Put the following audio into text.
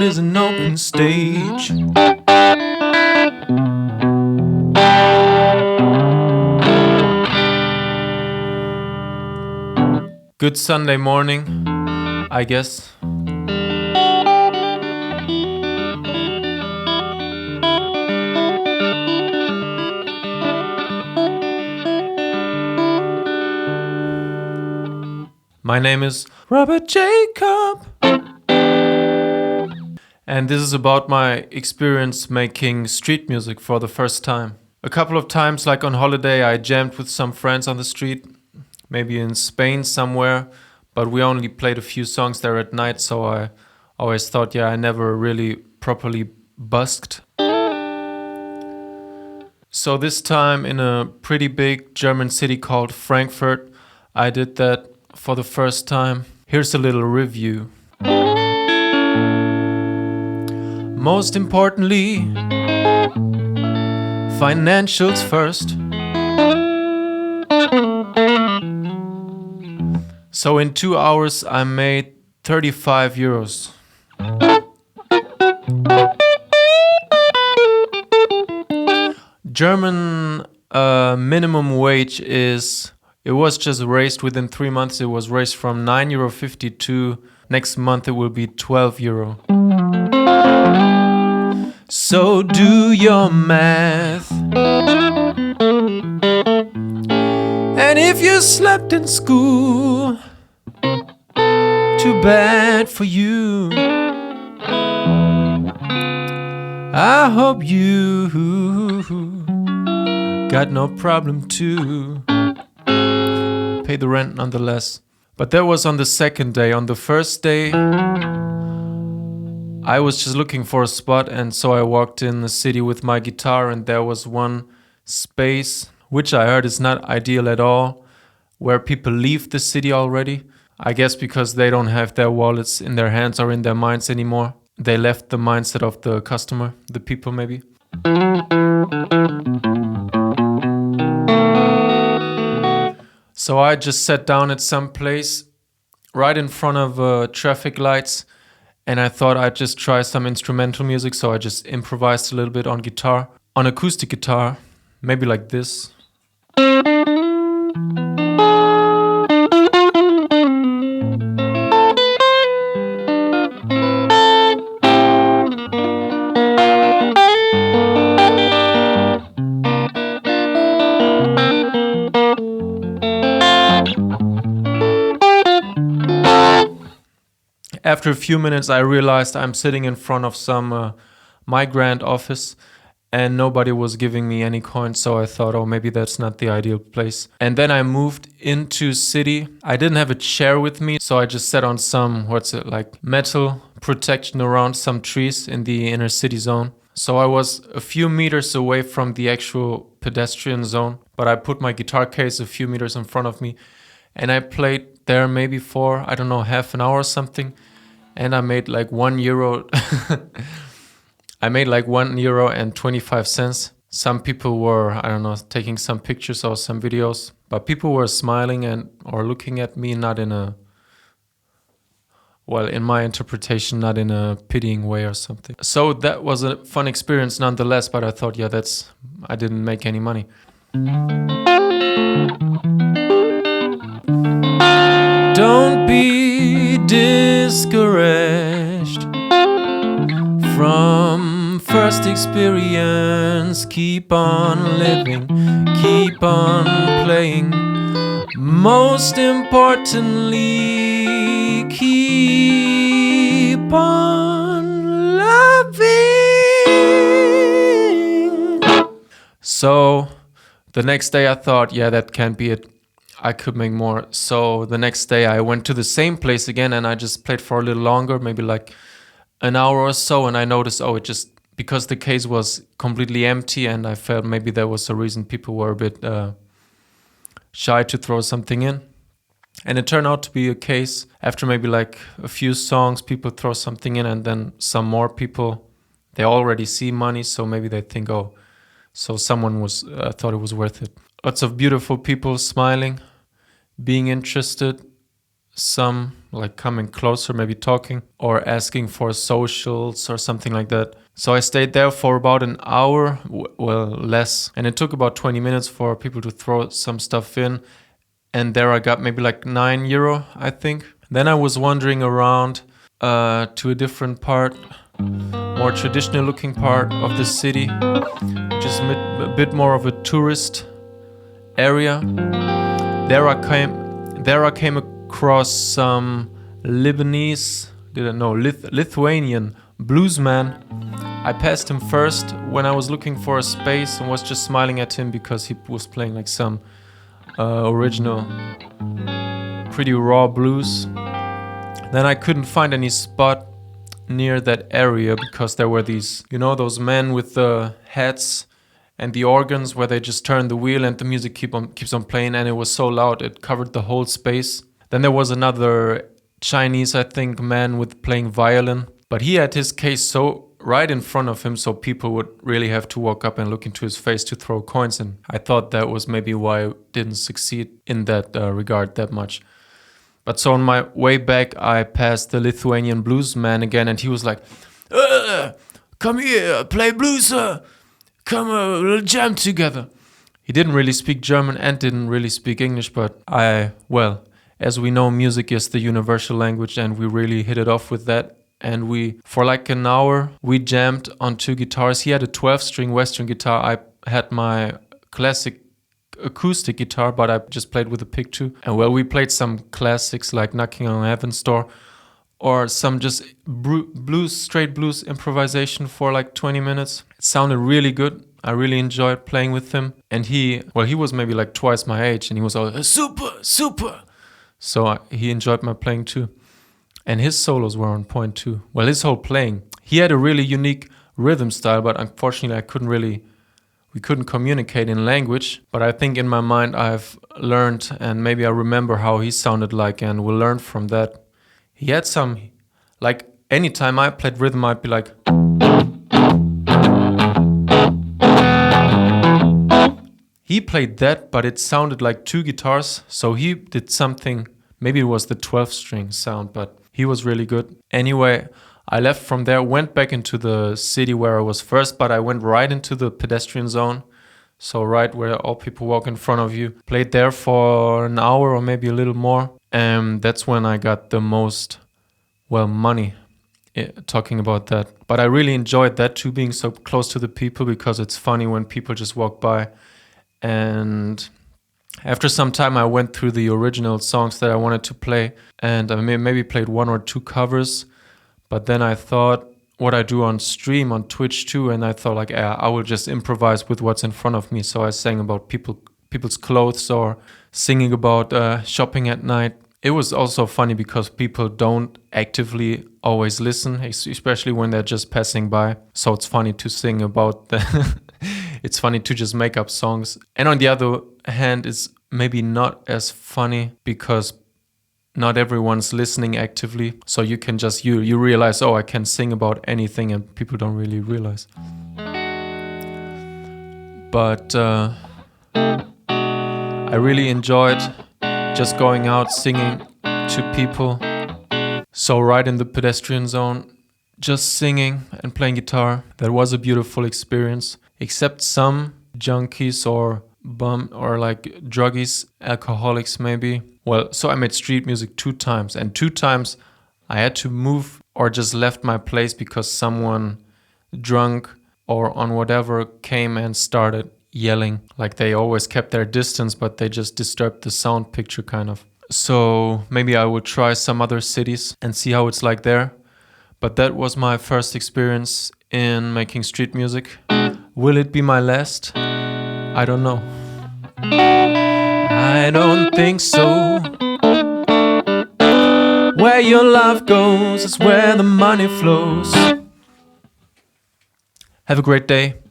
is an open stage. Good Sunday morning, I guess. My name is Robert Jakob, and this is about my experience making street music for the first time. A couple of times, like on holiday, I jammed with some friends on the street, maybe in Spain somewhere, but we only played a few songs there at night, so I always thought, I never really properly busked. So this time in a pretty big German city called Frankfurt, I did that for the first time. Here's a little review. Most importantly, financials first. So in 2 hours I made 35 euros. German minimum wage it was just raised within 3 months. It was raised from €9.50 to next month it will be €12. So do your math. And if you slept in school, too bad for you. I hope you got no problem to pay the rent nonetheless. But that was on the second day. On the first day, I was just looking for a spot, and so I walked in the city with my guitar, and there was one space, which I heard is not ideal at all, where people leave the city already. I guess because they don't have their wallets in their hands or in their minds anymore. They left the mindset of the customer, the people maybe. So I just sat down at some place right in front of traffic lights, and I thought I'd just try some instrumental music, so I just improvised a little bit on guitar, on acoustic guitar, maybe like this. After a few minutes, I realized I'm sitting in front of some migrant office and nobody was giving me any coins. So I thought, maybe that's not the ideal place. And then I moved into city. I didn't have a chair with me, so I just sat on some, metal protection around some trees in the inner city zone. So I was a few meters away from the actual pedestrian zone, but I put my guitar case a few meters in front of me and I played there maybe for, half an hour or something. And I made like €1. I made like €1.25. Some people were, taking some pictures or some videos, but people were smiling or looking at me, not in in my interpretation, not in a pitying way or something. So that was a fun experience nonetheless, but I thought, I didn't make any money. Don't be discouraged from first experience. Keep on living, keep on playing. Most importantly, keep on loving. So the next day I thought, that can't be it. I could make more. So the next day I went to the same place again and I just played for a little longer, maybe like an hour or so. And I noticed, because the case was completely empty, and I felt maybe there was a reason people were a bit shy to throw something in. And it turned out to be a case. After maybe like a few songs, people throw something in, and then some more people, they already see money. So maybe they think, so someone thought it was worth it. Lots of beautiful people smiling, being interested, some like coming closer, maybe talking or asking for socials or something like that. So I stayed there for about an hour, well, less. And it took about 20 minutes for people to throw some stuff in. And there I got maybe like €9, I think. Then I was wandering around to a different part, more traditional looking part of the city, just a bit more of a tourist area. There I came across some Lithuanian bluesman. I passed him first when I was looking for a space and was just smiling at him because he was playing like some original, pretty raw blues. Then I couldn't find any spot near that area because there were these, those men with the hats and the organs where they just turn the wheel and the music keeps on playing, and it was so loud it covered the whole space. Then there was another Chinese, I think, man with playing violin, but he had his case so right in front of him, so people would really have to walk up and look into his face to throw coins in. I thought that was maybe why I didn't succeed in that regard that much. But so on my way back, I passed the Lithuanian blues man again, and he was like, come here, play blues, come, we'll jam together. He didn't really speak German and didn't really speak English, but as we know, music is the universal language, and we really hit it off with that. And for like an hour, we jammed on 2 guitars. He had a 12-string Western guitar. I had my classic acoustic guitar, but I just played with a pick too. And we played some classics like Knocking on Heaven's Door, or some just straight blues improvisation for like 20 minutes. It sounded really good. I really enjoyed playing with him. And he was maybe like twice my age, and he was all super. So he enjoyed my playing too. And his solos were on point too. Well, his whole playing. He had a really unique rhythm style, but unfortunately we couldn't communicate in language. But I think in my mind I've learned, and maybe I remember how he sounded like, and we'll learn from that. He had some, like anytime I played rhythm, I'd be like, he played that, but it sounded like 2 guitars. So he did something, maybe it was the 12-string sound, but he was really good. Anyway, I left from there, went back into the city where I was first, but I went right into the pedestrian zone. So right where all people walk in front of you. Played there for an hour or maybe a little more. And that's when I got the most, money talking about that. But I really enjoyed that too, being so close to the people, because it's funny when people just walk by. And after some time, I went through the original songs that I wanted to play, and I maybe played 1 or 2 covers. But then I thought what I do on stream, on Twitch too, and I thought like, I will just improvise with what's in front of me. So I sang about people's clothes, or singing about shopping at night. It was also funny because people don't actively always listen, especially when they're just passing by. So it's funny to sing about it's funny to just make up songs. And on the other hand, it's maybe not as funny because not everyone's listening actively. So you can just, you realize, I can sing about anything, and people don't really realize. But I really enjoyed just going out singing to people. So right in the pedestrian zone, just singing and playing guitar. That was a beautiful experience. Except some junkies or like druggies, alcoholics maybe. So I made street music 2 times, and 2 times I had to move or just left my place because someone drunk or on whatever came and started yelling. Like they always kept their distance, but they just disturbed the sound picture kind of. So maybe I would try some other cities and see how it's like there. But that was my first experience in making street music. Will it be my last? I don't know. I don't think so. Where your love goes is where the money flows. Have a great day.